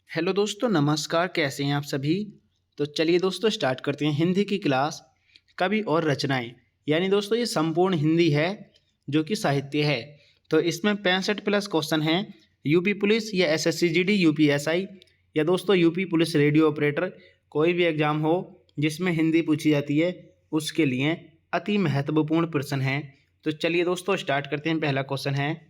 Hello दोस्तों, नमस्कार। कैसे हैं आप सभी। तो चलिए दोस्तों स्टार्ट करते हैं हिंदी की क्लास। कवि और रचनाएं, यानी दोस्तों ये संपूर्ण हिंदी है जो कि साहित्य है। तो इसमें 65 प्लस क्वेश्चन हैं। यूपी पुलिस या एसएससी जीडी, यूपीएसआई या दोस्तों यूपी पुलिस रेडियो ऑपरेटर, कोई भी एग्जाम हो जिसमें हिंदी पूछी जाती है उसके लिए अति महत्वपूर्ण प्रश्न है। तो चलिए दोस्तों स्टार्ट करते हैं। पहला क्वेश्चन है,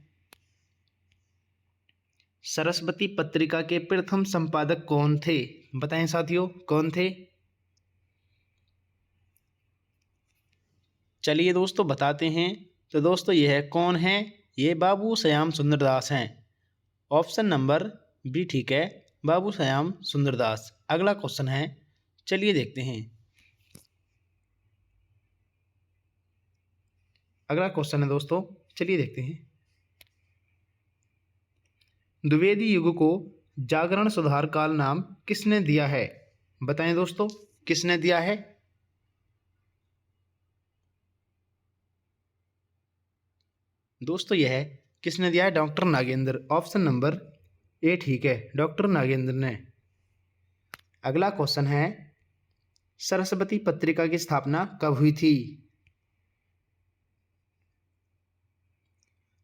सरस्वती पत्रिका के प्रथम संपादक कौन थे। बताएं साथियों, कौन थे। चलिए दोस्तों बताते हैं। तो दोस्तों यह है, कौन है, ये बाबू श्याम सुंदरदास हैं। ऑप्शन नंबर बी ठीक है, बाबू श्याम सुंदरदास। अगला क्वेश्चन है, चलिए देखते हैं। अगला क्वेश्चन है दोस्तों, चलिए देखते हैं। द्विवेदी युग को जागरण सुधार काल नाम किसने दिया है। बताएं दोस्तों, किसने दिया है। दोस्तों यह किसने दिया है, doctor Nagendra. Option number A ठीक है, डॉक्टर नागेंद्र ने। अगला क्वेश्चन है, सरस्वती पत्रिका की स्थापना कब हुई थी।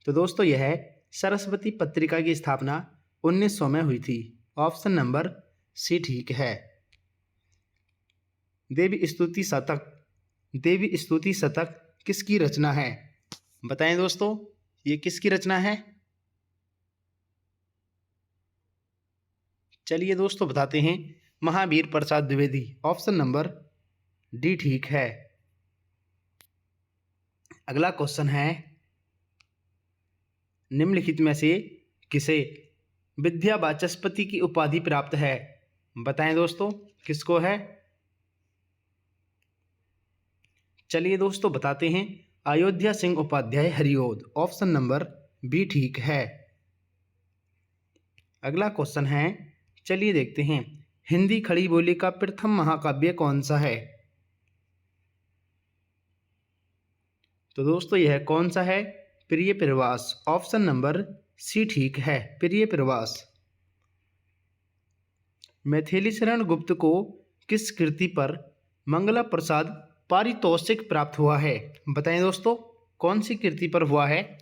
तो दोस्तों यह सरस्वती पत्रिका की स्थापना 1900 में हुई थी। ऑप्शन नंबर सी ठीक है। देवी स्तुति शतक, देवी स्तुति शतक किसकी रचना है। बताएं दोस्तों, ये किसकी रचना है। चलिए दोस्तों बताते हैं, Mahavir Prasad Dwivedi. Option number D ठीक है। अगला क्वेश्चन है, निम्नलिखित में से किसे विद्या वाचस्पति की उपाधि प्राप्त है। बताएं दोस्तों, किसको है। चलिए दोस्तों बताते हैं, Ayodhya Singh Upadhyay Hariaudh. Option number B ठीक है। अगला क्वेश्चन है, चलिए देखते हैं, हिंदी खड़ी बोली का प्रथम महाकाव्य कौन सा है। तो दोस्तों यह कौन सा है, प्रिय प्रवास। ऑप्शन नंबर सी ठीक है, प्रिय प्रवास। मैथिली शरण गुप्त को किस कृति पर मंगला प्रसाद पारितोषिक प्राप्त हुआ है। बताएं दोस्तों, कौन सी कृति पर हुआ है।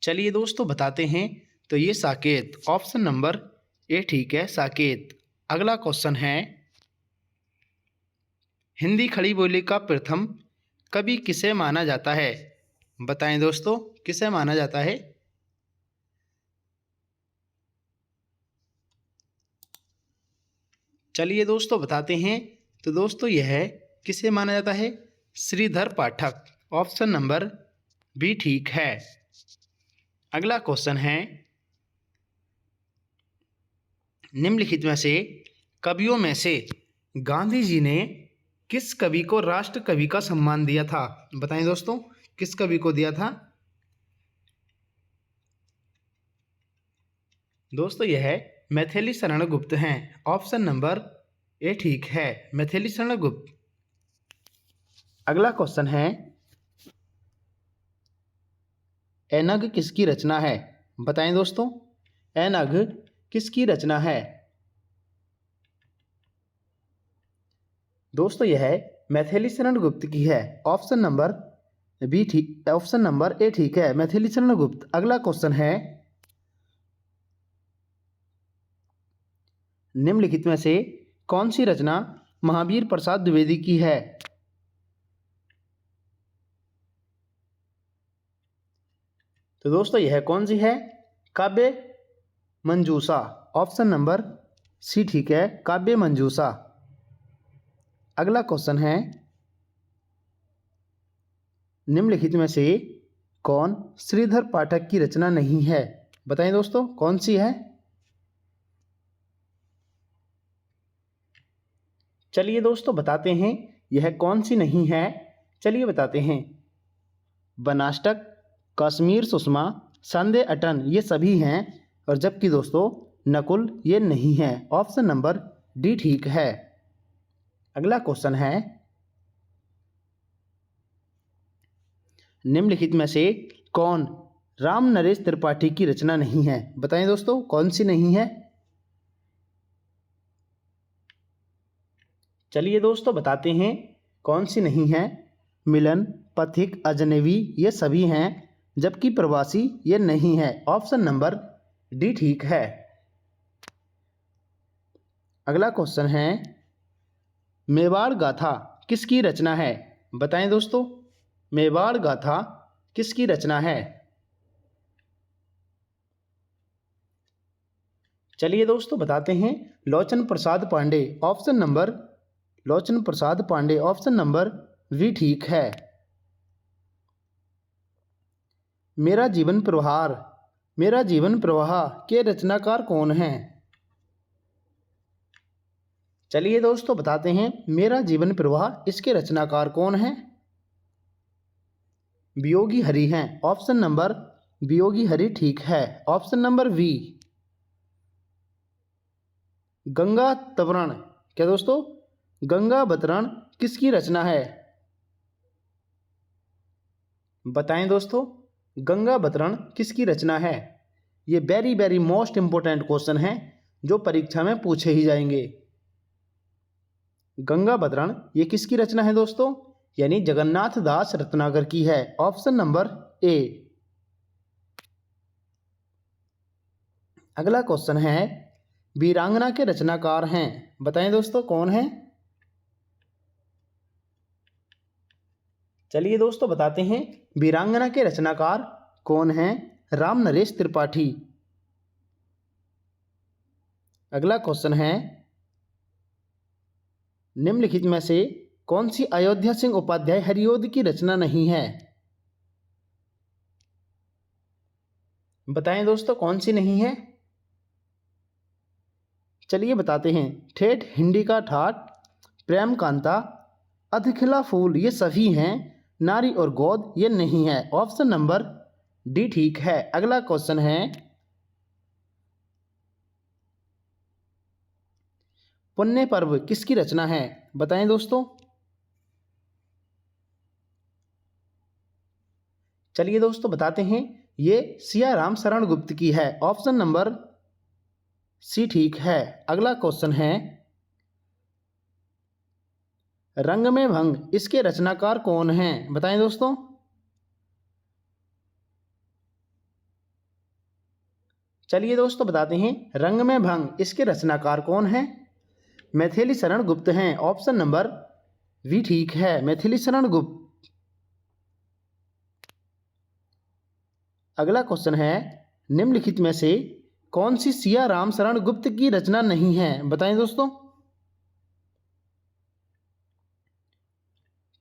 चलिए दोस्तों बताते हैं, तो ये साकेत। ऑप्शन नंबर ए ठीक है, साकेत। अगला क्वेश्चन है, हिंदी खड़ी बोली का प्रथम कवि किसे माना जाता है। बताएं दोस्तों, किसे माना जाता है। चलिए दोस्तों बताते हैं, तो दोस्तों यह किसे माना जाता है, श्रीधर पाठक। ऑप्शन नंबर बी ठीक है। अगला क्वेश्चन है, निम्नलिखित में से कवियों में से गांधी जी ने किस कवि को राष्ट्र कवि का सम्मान दिया था। बताएं दोस्तों, किस कवि को दिया था। दोस्तों यह मैथिली शरण गुप्त हैं। ऑप्शन नंबर ए ठीक है, मैथिली शरण गुप्त। अगला क्वेश्चन है, ऐनग किसकी रचना है। बताएं दोस्तों, ऐनग किसकी रचना है। दोस्तों यह मैथिली शरण गुप्त की है। ऑप्शन नंबर बी ठीक, ऑप्शन नंबर ए ठीक है, मैथिली शरण गुप्त। अगला क्वेश्चन है, निम्नलिखित में से कौन सी रचना महावीर प्रसाद द्विवेदी की है। तो दोस्तों यह कौन सी है, काव्य मंजूषा। ऑप्शन नंबर सी ठीक है, काव्य मंजूषा। अगला क्वेश्चन है, निम्नलिखित में से कौन श्रीधर पाठक की रचना नहीं है। बताएं दोस्तों, कौन सी है। चलिए दोस्तों बताते हैं, यह कौन सी नहीं है। चलिए बताते हैं, बनाष्टक, कश्मीर सुषमा, संदेह अटन ये सभी हैं, और जबकि दोस्तों नकुल ये नहीं है। ऑप्शन नंबर डी ठीक है। अगला क्वेश्चन है, निम्नलिखित में से कौन राम नरेश त्रिपाठी की रचना नहीं है? बताएं दोस्तों कौन सी नहीं है? चलिए दोस्तों बताते हैं कौन सी नहीं है। मिलन, पथिक, अजनबी ये सभी हैं, जबकि प्रवासी ये नहीं है। ऑप्शन नंबर डी ठीक है। अगला क्वेश्चन है, मेवाड़ गाथा किसकी रचना है? बताएं दोस्तों, मेवाड़ गाथा किसकी रचना है? चलिए दोस्तों बताते हैं, लोचन प्रसाद पांडे। लोचन Prasad Pandey option number we ठीक है। मेरा जीवन प्रवाह के रचनाकार कौन हैं? चलिए दोस्तों बताते हैं, मेरा जीवन प्रवाह इसके रचनाकार कौन हैं? वियोगी हरि हैं। ऑप्शन नंबर वियोगी हरि ठीक है। Option number V. गंगा तवरण, क्या दोस्तों, गंगा बतरण किसकी रचना है? बताएं दोस्तों, गंगा बतरण किसकी रचना है? ये very very most important question है जो परीक्षा में पूछे ही जाएंगे। गंगा बतरण ये किसकी रचना है दोस्तों? यानी जगन्नाथ दास रत्नाकर की है। Option number A. अगला क्वेश्चन है, वीरांगना के रचनाकार हैं। बताएं दोस्तों कौन है? चलिए दोस्तों बताते हैं, वीरांगना के रचनाकार कौन हैं? राम नरेश त्रिपाठी। अगला क्वेश्चन है, निम्नलिखित में से कौन सी अयोध्या सिंह उपाध्याय हरिओद की रचना नहीं है? बताएं दोस्तों कौन सी नहीं है? चलिए बताते हैं, ठेठ हिंदी का ठाठ, प्रेम कांता, अधखिला फूल ये सभी हैं, नारी और गोद ये नहीं है। ऑप्शन नंबर डी ठीक है। अगला क्वेश्चन है, पुण्य पर्व किसकी रचना है? बताएं दोस्तों। चलिए दोस्तों बताते हैं, ये सियाराम शरण गुप्त की है। ऑप्शन नंबर सी ठीक है। अगला क्वेश्चन है, रंग में भंग इसके रचनाकार कौन हैं? बताएं दोस्तों। चलिए दोस्तों बताते हैं, रंग में भंग इसके रचनाकार कौन हैं? मैथिली शरण गुप्त हैं। ऑप्शन नंबर वी ठीक है, मैथिली शरण गुप्त। अगला क्वेश्चन है, निम्नलिखित में से कौन सी सियाराम शरण गुप्त की रचना नहीं है? बताएं दोस्तों।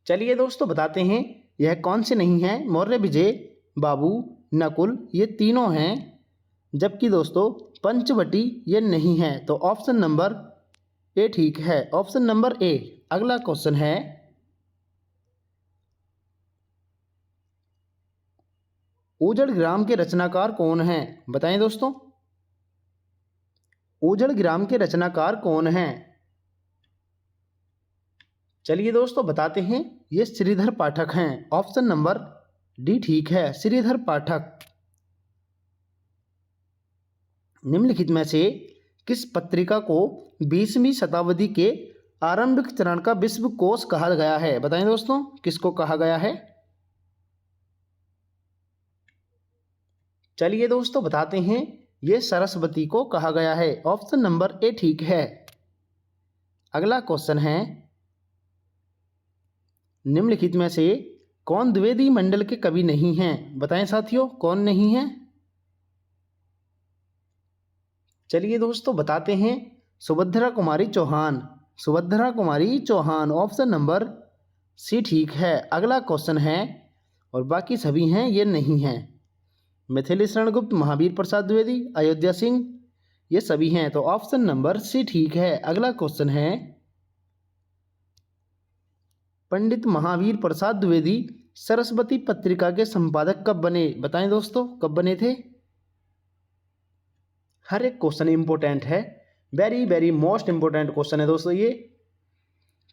चलिए दोस्तों बताते हैं, यह कौन से नहीं है। मौर्य विजय, बाबू, नकुल ये तीनों हैं, जबकि दोस्तों पंचवटी ये नहीं है। तो ऑप्शन नंबर ए ठीक है। Option number A. अगला क्वेश्चन है, ऊजड़ ग्राम के रचनाकार कौन हैं? बताएं दोस्तों। ऊजड़ ग्राम के रचनाकार कौन हैं? चलिए दोस्तों बताते हैं, ये श्रीधर पाठक हैं। ऑप्शन नंबर डी ठीक है, श्रीधर पाठक। निम्नलिखित में से किस पत्रिका को 20वीं शताब्दी के आरंभिक चरण का विश्व कोश कहा गया है? बताएं दोस्तों, किसको कहा गया है? चलिए दोस्तों बताते हैं, ये सरस्वती को कहा गया है। ऑप्शन नंबर ए ठीक है। अगला क्वेश्चन है, निम्नलिखित में से कौन द्विवेदी मंडल के कवि नहीं हैं? बताएं साथियों, कौन नहीं है? चलिए दोस्तों बताते हैं, Subhadra Kumari Chauhan. Subhadra Kumari Chauhan option number C ठीक है। अगला क्वेश्चन है, और बाकी सभी हैं ये नहीं हैं। मैथिली शरण गुप्त, महावीर प्रसाद द्विवेदी, अयोध्या सिंह ये सभी हैं। तो ऑप्शन नंबर सी ठीक है। अगला क्वेश्चन है, पंडित महावीर प्रसाद द्विवेदी सरस्वती पत्रिका के संपादक कब बने? बताएं दोस्तों, कब बने थे? हर एक क्वेश्चन इंपॉर्टेंट है, very very most important question है दोस्तों ये।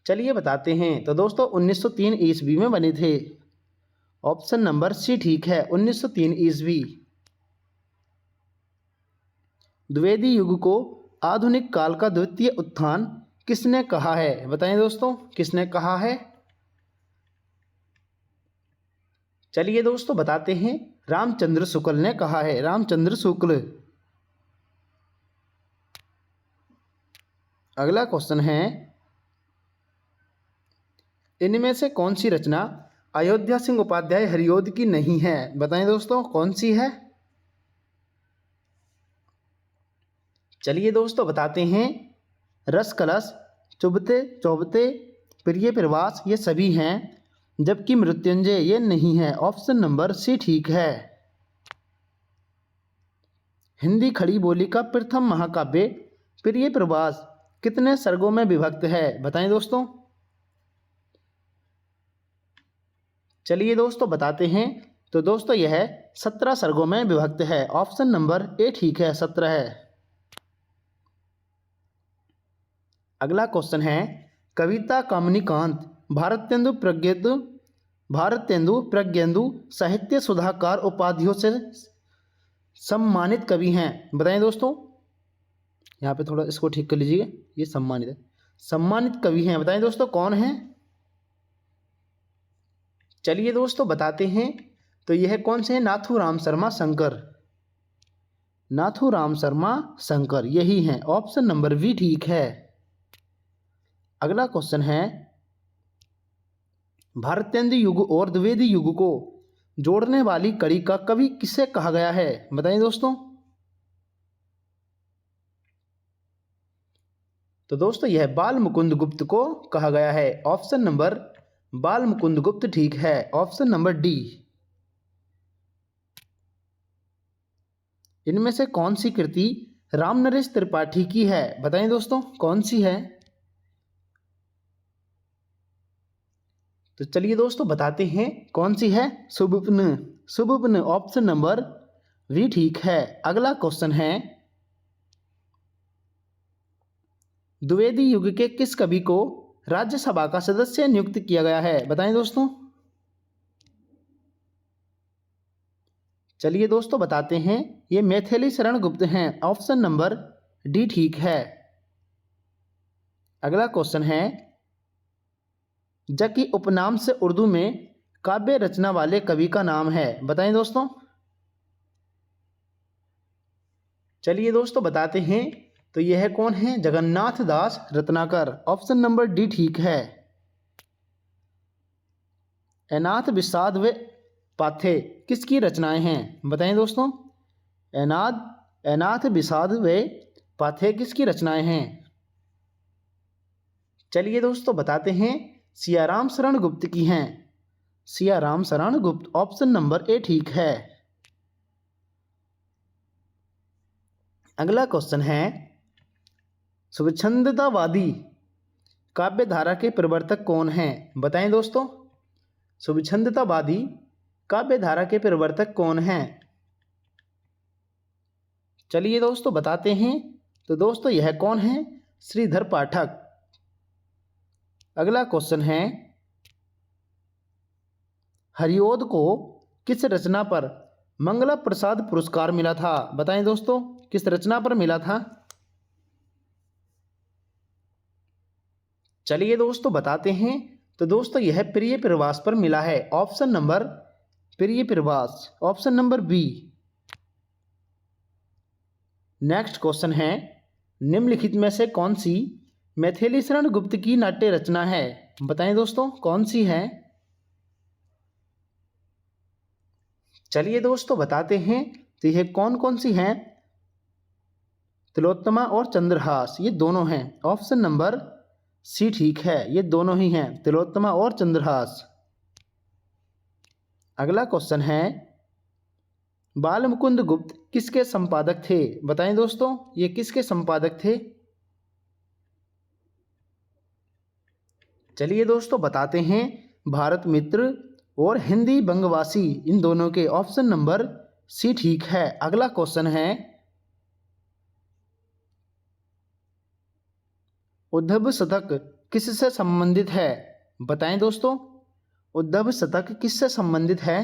चलिए बताते हैं, तो दोस्तों 1903 ईस्वी में बने थे। ऑप्शन नंबर सी ठीक है, 1903 ईस्वी। द्विवेदी युग को आधुनिक काल का द्वितीय उत्थान किसने कहा है? बताएं दोस्तों, किसने कहा है? चलिए दोस्तों बताते हैं, रामचंद्र शुक्ल ने कहा है, रामचंद्र शुक्ल। अगला क्वेश्चन है, इनमें से कौन सी रचना अयोध्या सिंह उपाध्याय हरिऔध की नहीं है? बताएं दोस्तों, कौन सी है? चलिए दोस्तों बताते हैं, रस कलश, चुभते चौबते, प्रिय प्रवास ये सभी हैं, जबकि मृत्युंजय ये नहीं है। ऑप्शन नंबर सी ठीक है। हिंदी खड़ी बोली का प्रथम महाकाव्य प्रिय प्रवास कितने सर्गों में विभक्त है? बताएं दोस्तों। चलिए दोस्तों बताते हैं, तो दोस्तों यह 17 सर्गों में विभक्त है। ऑप्शन नंबर ए ठीक है, 17 है। अगला क्वेश्चन है, कविता कामनीकांत भारतेंदु प्रज्ञेंदु साहित्य सुधाकर उपाधियों से सम्मानित कवि हैं। बताएं दोस्तों, यहाँ पे थोड़ा इसको ठीक कर लीजिए, ये सम्मानित है, सम्मानित कवि हैं। बताएं दोस्तों कौन हैं? चलिए दोस्तों बताते हैं, तो यह कौन से हैं? नाथूराम शर्मा शंकर, नाथूराम शर्मा शंकर यही हैं। ऑप्शन नंबर बी ठीक है। अगला क्वेश्चन है, भारतेंदु युग और द्विवेदी युग को जोड़ने वाली कड़ी का कवि किसे कहा गया है? बताइए दोस्तों। तो दोस्तों यह बाल मुकुंद गुप्त को कहा गया है। ऑप्शन नंबर बाल मुकुंद गुप्त ठीक है, ऑप्शन नंबर डी। इनमें से कौन सी कृति रामनरेश त्रिपाठी की है? बताएं दोस्तों, कौन सी है? तो चलिए दोस्तों बताते हैं, कौन सी है? सुबुपन, सुबुपन ऑप्शन नंबर वी ठीक है। अगला क्वेश्चन है, द्विवेदी युग के किस कवि को राज्यसभा का सदस्य नियुक्त किया गया है? बताएं दोस्तों। चलिए दोस्तों बताते हैं, ये मैथिली शरण गुप्त हैं। ऑप्शन नंबर डी ठीक है। अगला क्वेश्चन है, जकी उपनाम से उर्दू में काव्य रचना वाले कवि का नाम है? बताएं दोस्तों। चलिए दोस्तों बताते हैं, तो यह कौन है? जगन्नाथ दास रत्नाकर, ऑप्शन नंबर डी ठीक है। अनाथ विषाद व पाथे किसकी रचनाएं हैं? बताएं दोस्तों। अनाथ विषाद व पाथे किसकी रचनाएं हैं? चलिए दोस्तों बताते हैं, सियाराम शरण गुप्त की हैं, Siyaram Sharan Gupt, option number A ठीक है। अगला क्वेश्चन है, स्वच्छंदतावादी काव्य धारा के प्रवर्तक कौन हैं? बताएं दोस्तों। स्वच्छंदतावादी काव्य धारा के प्रवर्तक कौन हैं? चलिए दोस्तों बताते हैं, तो दोस्तों यह कौन है? श्रीधर पाठक। अगला क्वेश्चन है, हरिऔध को किस रचना पर मंगला प्रसाद पुरस्कार मिला था? बताएं दोस्तों, किस रचना पर मिला था? चलिए दोस्तों बताते हैं, तो दोस्तों यह प्रिय प्रवास पर मिला है। ऑप्शन नंबर प्रिय प्रवास, option number B. Next question है, निम्नलिखित में से कौन सी मैथिली शरण गुप्त की नाट्य रचना है? बताएं दोस्तों, कौन सी है? चलिए दोस्तों बताते हैं, तो यह कौन कौन सी हैं? तिलोत्तमा और चंद्रहास ये दोनों हैं। ऑप्शन नंबर सी ठीक है, ये दोनों ही हैं, तिलोत्तमा और चंद्रहास। अगला क्वेश्चन है, बाल मुकुंद गुप्त किसके संपादक थे? बताएं दोस्तों, ये किसके संपादक थे? चलिए दोस्तों बताते हैं, भारत मित्र और हिंदी बंगवासी इन दोनों के। ऑप्शन नंबर सी ठीक है। अगला क्वेश्चन है, उद्धव शतक किससे संबंधित है? बताएं दोस्तों, उद्धव शतक किससे संबंधित है?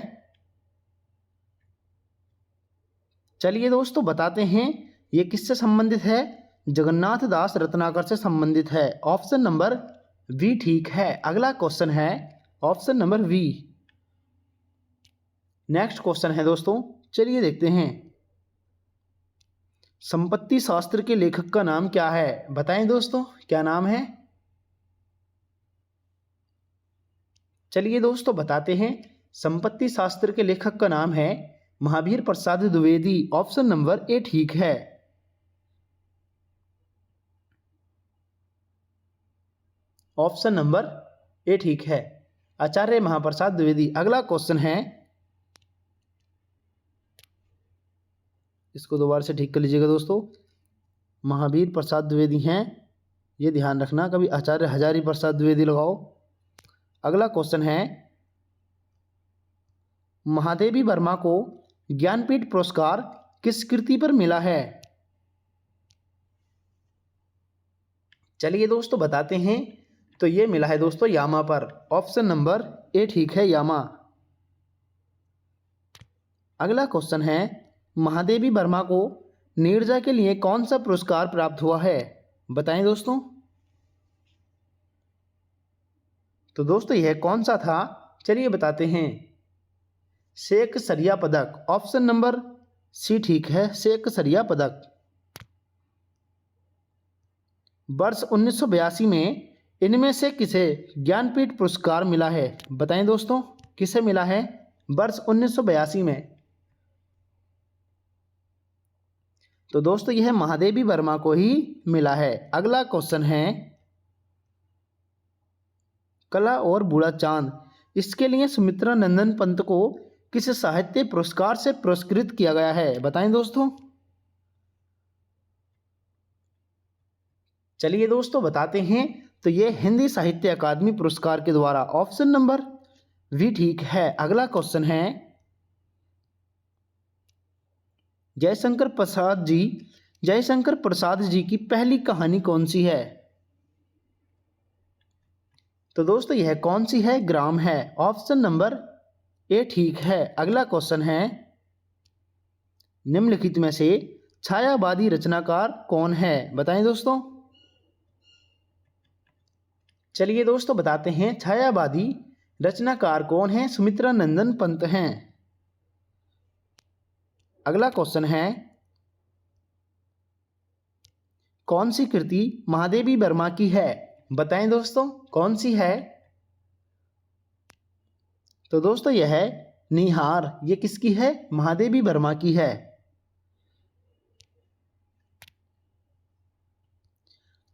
चलिए दोस्तों बताते हैं ये किससे संबंधित है। जगन्नाथ दास रत्नाकर से संबंधित है। ऑप्शन नंबर बी ठीक है। अगला क्वेश्चन है option number B. Next question है दोस्तों, चलिए देखते हैं। संपत्ति शास्त्र के लेखक का नाम क्या है? बताएं दोस्तों, क्या नाम है? चलिए दोस्तों बताते हैं। संपत्ति शास्त्र के लेखक का नाम है Mahavir Prasad Dwivedi. Option number A ठीक है। ऑप्शन नंबर ए ठीक है, आचार्य महाप्रसाद द्विवेदी। अगला क्वेश्चन है, इसको दोबारा से ठीक कर लीजिएगा दोस्तों। महावीर प्रसाद द्विवेदी हैं, ये ध्यान रखना, कभी आचार्य हजारी प्रसाद द्विवेदी लगाओ। अगला क्वेश्चन है, महादेवी वर्मा को ज्ञानपीठ पुरस्कार किस कृति पर मिला है? चलिए दोस्तों बताते हैं। तो ये मिला है दोस्तों यामा पर। ऑप्शन नंबर ए ठीक है, यामा। अगला क्वेश्चन है, महादेवी वर्मा को नीरजा के लिए कौन सा पुरस्कार प्राप्त हुआ है? बताएं दोस्तों। तो दोस्तों यह कौन सा था? चलिए बताते हैं। शेख सरिया पदक। ऑप्शन नंबर सी ठीक है, शेख सरिया पदक। वर्ष 1982 में इनमें से किसे ज्ञानपीठ पुरस्कार मिला है? बताएं दोस्तों, किसे मिला है वर्ष 1982 में? तो दोस्तों यह महादेवी वर्मा को ही मिला है। अगला क्वेश्चन है, कला और बूढ़ा चांद, इसके लिए सुमित्रा नंदन पंत को किस साहित्य पुरस्कार से पुरस्कृत किया गया है? बताएं दोस्तों। चलिए दोस्तों बताते हैं। तो ये हिंदी साहित्य अकादमी पुरस्कार के द्वारा। ऑप्शन नंबर वी ठीक है। अगला क्वेश्चन है, जयशंकर प्रसाद जी की पहली कहानी कौन सी है? तो दोस्तों यह कौन सी है? ग्राम है। ऑप्शन नंबर ए ठीक है। अगला क्वेश्चन है, निम्नलिखित में से छायावादी रचनाकार कौन है? बताएं दोस्तों। चलिए दोस्तों बताते हैं। छायावादी रचनाकार कौन है? सुमित्रा नंदन पंत हैं। अगला क्वेश्चन है, कौन सी कृति महादेवी वर्मा की है? बताएं दोस्तों, कौन सी है? तो दोस्तों यह है निहार। ये किसकी है? महादेवी वर्मा की है।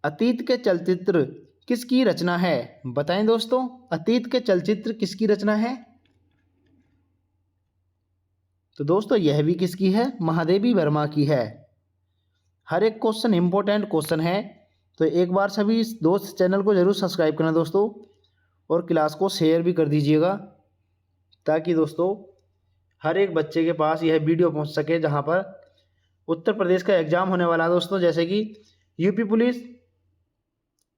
अतीत के चलचित्र किसकी रचना है? बताएं दोस्तों, अतीत के चलचित्र किसकी रचना है? तो दोस्तों यह भी किसकी है? महादेवी वर्मा की है। हर एक क्वेश्चन इंपॉर्टेंट क्वेश्चन है, तो एक बार सभी दोस्त चैनल को जरूर सब्सक्राइब करना दोस्तों, और क्लास को शेयर भी कर दीजिएगा, ताकि दोस्तों हर एक बच्चे के पास यह वीडियो पहुंच सके। जहां पर उत्तर प्रदेश का एग्जाम होने वाला है दोस्तों, जैसे कि यूपी पुलिस,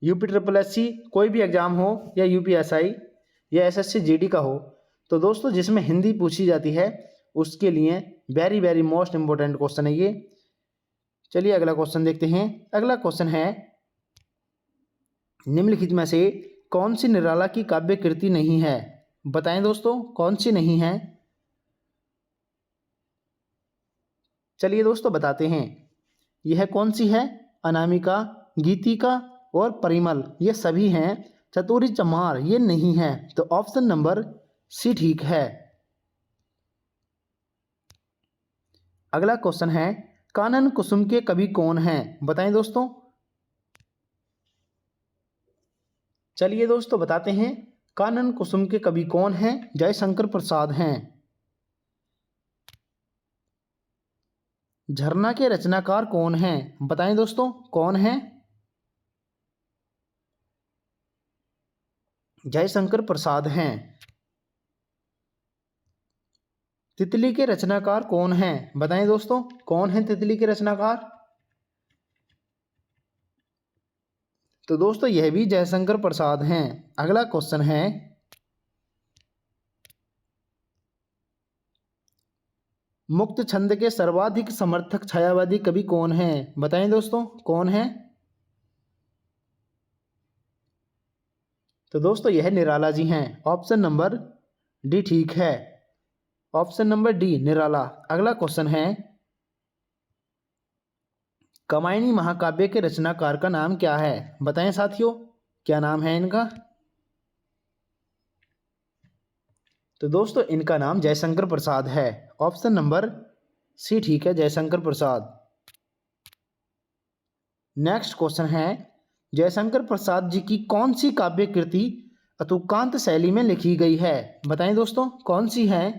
यूपी SSS, कोई भी एग्ज़ाम हो, या UPSI या SSC GD का हो, तो दोस्तों जिसमें हिंदी पूछी जाती है उसके लिए very very most important question है ये। चलिए अगला क्वेश्चन देखते हैं। अगला क्वेश्चन है, निम्नलिखित में से कौन सी निराला की काव्य कृति नहीं है? बताएं दोस्तों, कौन सी नहीं है? चलिए दोस्तों बताते हैं। यह कौन सी है? अनामिका, गीतिका और परिमल, ये सभी हैं। चतुरी चमार ये नहीं है। तो ऑप्शन नंबर सी ठीक है। अगला क्वेश्चन है, कानन कुसुम के कवि कौन हैं? बताएं दोस्तों। चलिए दोस्तों बताते हैं। कानन कुसुम के कवि कौन हैं? जयशंकर प्रसाद हैं। झरना के रचनाकार कौन हैं? बताएं दोस्तों, कौन हैं? जयशंकर प्रसाद हैं। तितली के रचनाकार कौन हैं? बताएं दोस्तों, कौन हैं तितली के रचनाकार? तो दोस्तों यह भी जयशंकर प्रसाद हैं। अगला क्वेश्चन है, मुक्त छंद के सर्वाधिक समर्थक छायावादी कवि कौन है? बताएं दोस्तों, कौन है? तो दोस्तों यह निराला जी हैं। ऑप्शन नंबर डी ठीक है। ऑप्शन नंबर डी निराला। अगला क्वेश्चन है, कामायनी महाकाव्य के रचनाकार का नाम क्या है? बताएं साथियों, क्या नाम है इनका? तो दोस्तों इनका नाम जयशंकर प्रसाद है। ऑप्शन नंबर सी ठीक है, जयशंकर प्रसाद। नेक्स्ट क्वेश्चन है, जयशंकर प्रसाद जी की कौन सी काव्य कृति अतुकांत शैली में लिखी गई है? बताएं दोस्तों, कौन सी है?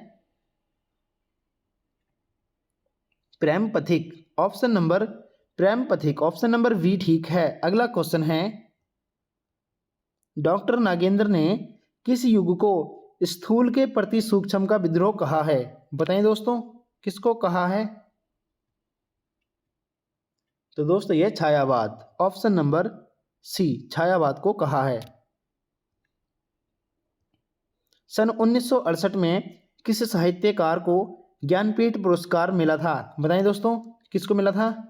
प्रेम पथिक। ऑप्शन नंबर प्रेम पथिक। ऑप्शन नंबर वी ठीक है। अगला क्वेश्चन है, डॉक्टर नागेंद्र ने किस युग को स्थूल के प्रति सूक्ष्म का विद्रोह कहा है? बताएं दोस्तों, किसको कहा है? तो दोस्तों यह छायावाद। ऑप्शन नंबर सी छायावाद को कहा है। सन 1968 में किस साहित्यकार को ज्ञानपीठ पुरस्कार मिला था? बताएं दोस्तों, किसको मिला था?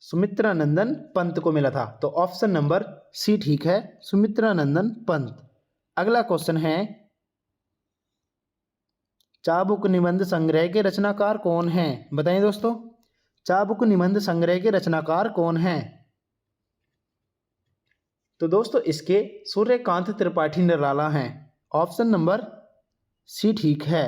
सुमित्रानंदन पंत को मिला था। तो ऑप्शन नंबर सी ठीक है, सुमित्रानंदन पंत। अगला क्वेश्चन है, चाबुक निबंध संग्रह के रचनाकार कौन हैं? बताएं दोस्तों, चाबुक निबंध संग्रह के रचनाकार कौन हैं? तो दोस्तों इसके सूर्यकांत त्रिपाठी निराला हैं। ऑप्शन नंबर सी ठीक है।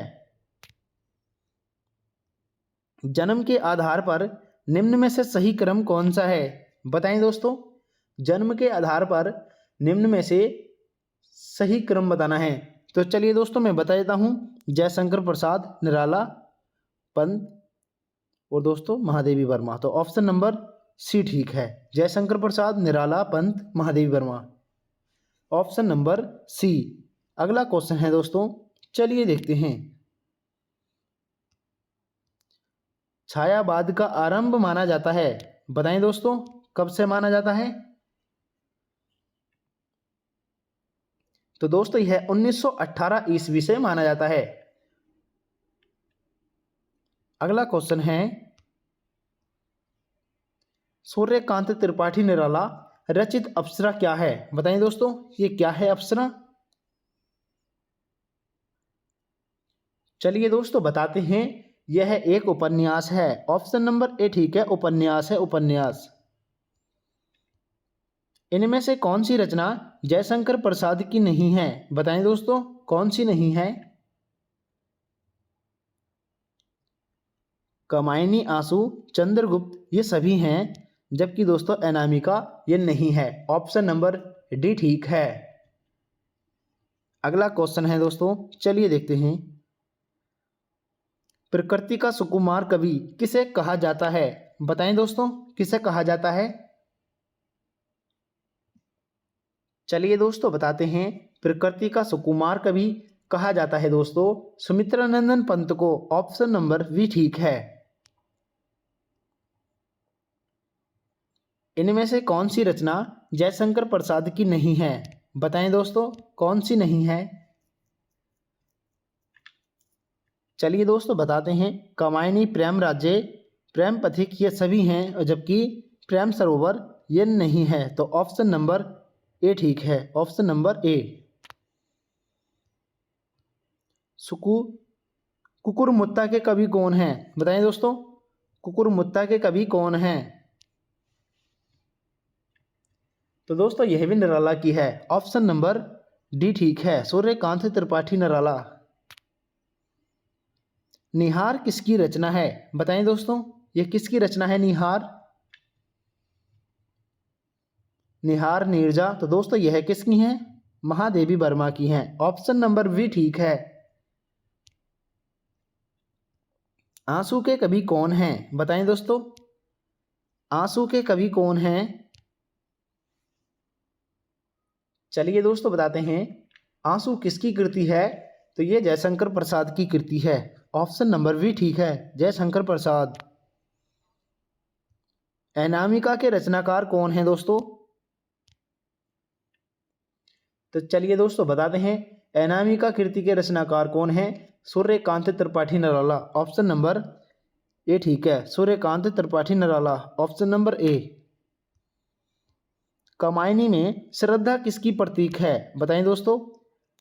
जन्म के आधार पर निम्न में से सही क्रम कौन सा है? बताएं दोस्तों, जन्म के आधार पर निम्न में से सही क्रम बताना है। तो चलिए दोस्तों मैं बता देता हूं, जयशंकर प्रसाद, निराला, पंत और दोस्तों महादेवी वर्मा। तो ऑप्शन नंबर सी ठीक है, Jaishankar Prasad, Nirala, Pant, Mahadevi Verma. Option number C. अगला क्वेश्चन है दोस्तों, चलिए देखते हैं। छायावाद का आरंभ माना जाता है, बताएं दोस्तों, कब से माना जाता है? तो दोस्तों यह 1918 ईस्वी से माना जाता है। अगला क्वेश्चन है, सूर्यकांत त्रिपाठी निराला रचित अप्सरा क्या है? बताएं दोस्तों, ये क्या है अप्सरा? चलिए दोस्तों बताते हैं, यह एक उपन्यास है। ऑप्शन नंबर ए ठीक है, उपन्यास है, उपन्यास। इनमें से कौन सी रचना जयशंकर प्रसाद की नहीं है? बताएं दोस्तों, कौन सी नहीं है? कामायनी, आंसू, चंद्रगुप्त ये सभी हैं, जबकि दोस्तों अनामिका ये नहीं है। ऑप्शन नंबर डी ठीक है। अगला क्वेश्चन है दोस्तों, चलिए देखते हैं। प्रकृति का सुकुमार कवि किसे कहा जाता है? बताएं दोस्तों, किसे कहा जाता है? चलिए दोस्तों बताते हैं, प्रकृति का सुकुमार कवि कहा जाता है दोस्तों सुमित्रानंदन पंत को। ऑप्शन नंबर वी ठीक है। इनमें से कौन सी रचना जयशंकर प्रसाद की नहीं है? बताएं दोस्तों, कौन सी नहीं है? चलिए दोस्तों बताते हैं, कामायनी, प्रेम राज्य, प्रेम पथिक ये सभी हैं, और जबकि प्रेम सरोवर ये नहीं है। तो ऑप्शन नंबर ए ठीक है, ऑप्शन नंबर ए। कुकुरमुत्ता के कवि कौन हैं? बताएं दोस्तों, कुकुरमुत्ता के कवि कौन हैं? तो दोस्तों यह भी निराला की है। ऑप्शन नंबर डी ठीक है, सूर्यकांत त्रिपाठी निराला। निहार किसकी रचना है? बताएं दोस्तों, यह किसकी रचना है निहार? निहार नीरजा। तो दोस्तों यह किसकी है? महादेवी वर्मा की हैं। ऑप्शन नंबर वी ठीक है। आंसू के कवि कौन हैं? बताएं दोस्तों, आंसू के कवि कौन हैं? चलिए दोस्तों बताते हैं, आंसू किसकी कृति है? तो ये जयशंकर प्रसाद की कृति है। ऑप्शन नंबर वी ठीक है, जयशंकर प्रसाद। अनामिका के रचनाकार कौन हैं दोस्तों? तो चलिए दोस्तों बताते हैं, अनामिका कृति के रचनाकार कौन हैं? Suryakant Tripathi Nirala, option number A ठीक है, Suryakant Tripathi Nirala, option number A. Kamayani में श्रद्धा किसकी प्रतीक है, बताएं दोस्तों।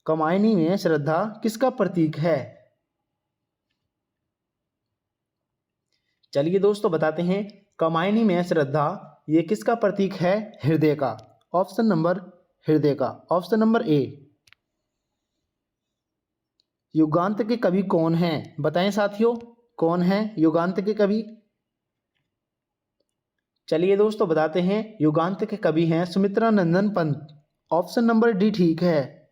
कामायनी में श्रद्धा किसका प्रतीक है। चलिए दोस्तों बताते हैं, कामायनी में श्रद्धा ये किसका प्रतीक है, हृदय का, ऑप्शन नंबर हृदय का, ऑप्शन नंबर ए। युगांत के कवि कौन हैं, बताएं साथियों, कौन है युगांत के कवि। चलिए दोस्तों बताते हैं, युगांत के कवि हैं सुमित्रा नंदन पंत, ऑप्शन नंबर डी ठीक है।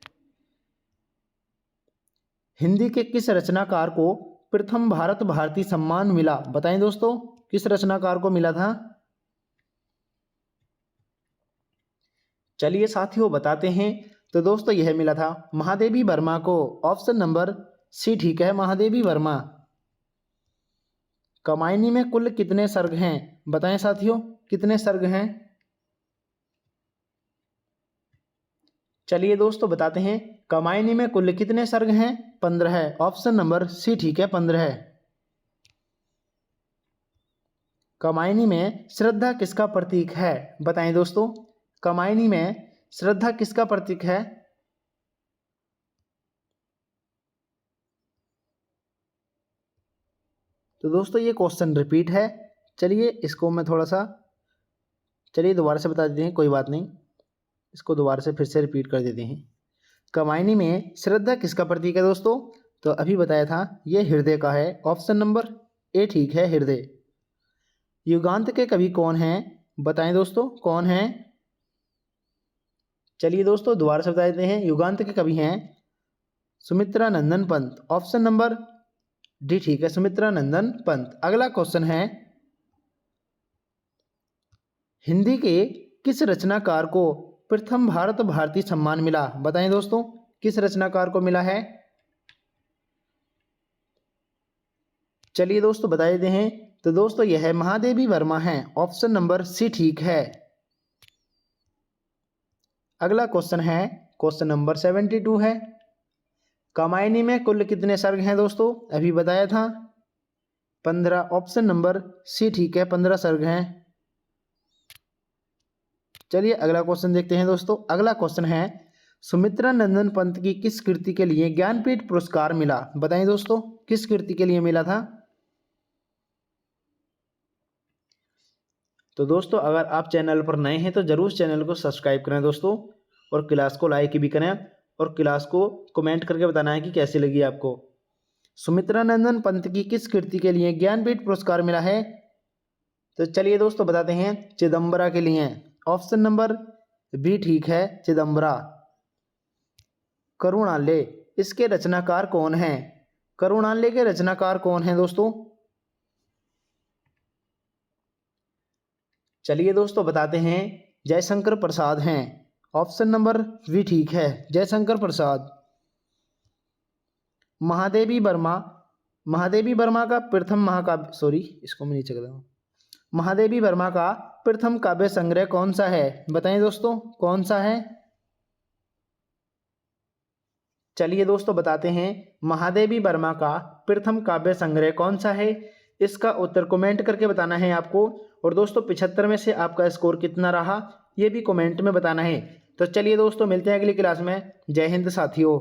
हिंदी के किस रचनाकार को प्रथम भारत भारती सम्मान मिला, बताएं दोस्तों, किस रचनाकार को मिला था। चलिए साथियों बताते हैं, तो दोस्तों यह मिला था महादेवी वर्मा को, ऑप्शन नंबर सी ठीक है, महादेवी वर्मा। कामायनी में कुल कितने सर्ग हैं, बताएं साथियों, कितने सर्ग हैं। चलिए दोस्तों बताते हैं, कामायनी में कुल कितने सर्ग हैं, 15 है, ऑप्शन नंबर सी ठीक है, 15 है। कामायनी में श्रद्धा किसका प्रतीक है, बताएं दोस्तों, कामायनी में श्रद्धा किसका प्रतीक है। तो दोस्तों ये क्वेश्चन रिपीट है, चलिए इसको मैं थोड़ा सा, चलिए दोबारा से बता देते हैं, कोई बात नहीं, इसको दोबारा से फिर से रिपीट कर देते हैं। कामायनी में श्रद्धा किसका प्रतीक है दोस्तों, तो अभी बताया था ये हृदय का है, ऑप्शन नंबर ए ठीक है, हृदय। युगांत के कवि कौन हैं, बताएं दोस्तों, कौन हैं। चलिए दोस्तों दोबारा से बता देते हैं, युगांत के कवि हैं सुमित्रा नंदन पंत, ऑप्शन नंबर डी ठीक है, सुमित्रा नंदन पंत। अगला क्वेश्चन है, हिंदी के किस रचनाकार को प्रथम भारत भारती सम्मान मिला, बताएं दोस्तों, किस रचनाकार को मिला है। चलिए दोस्तों बता देते हैं, तो दोस्तों यह महादेवी वर्मा है, ऑप्शन नंबर सी ठीक है। अगला क्वेश्चन है, क्वेश्चन नंबर 72 है, कामायनी में कुल कितने सर्ग हैं दोस्तों, अभी बताया था 15, ऑप्शन नंबर सी ठीक है, 15 सर्ग हैं। चलिए अगला क्वेश्चन देखते हैं दोस्तों। अगला क्वेश्चन है, सुमित्रा नंदन पंत की किस कृति के लिए ज्ञानपीठ पुरस्कार मिला, बताएं दोस्तों, किस कृति के लिए मिला था। तो दोस्तों अगर आप चैनल पर नए हैं तो जरूर चैनल को सब्सक्राइब करें दोस्तों, और क्लास को लाइक भी करें, और क्लास को कमेंट करके बताना है कि कैसी लगी आपको। सुमित्रा नंदन पंत की किस कृति के लिए ज्ञानपीठ पुरस्कार मिला है, तो चलिए दोस्तों बताते हैं, चिदम्बरा के लिए, ऑप्शन नंबर बी ठीक है, चिदम्बरा। करुणालय, इसके रचनाकार कौन हैं, करुणालय के रचनाकार कौन हैं दोस्तों। चलिए दोस्तों बताते हैं, जयशंकर प्रसाद हैं, ऑप्शन नंबर बी ठीक है, जयशंकर प्रसाद। महादेवी वर्मा, महादेवी वर्मा का प्रथम महाकाव्य, सॉरी इसको मैं नीचे कर दूँ, महादेवी वर्मा का प्रथम काव्य संग्रह कौन सा है, बताएं दोस्तों, कौन सा है। चलिए दोस्तों बताते हैं, महादेवी वर्मा का प्रथम काव्य संग्रह कौन सा है, इसका उत्तर कमेंट करके बताना है आपको। और दोस्तों 75 में से आपका स्कोर कितना रहा ये भी कमेंट में बताना है। तो चलिए दोस्तों मिलते हैं अगली क्लास में। जय हिंद साथियों।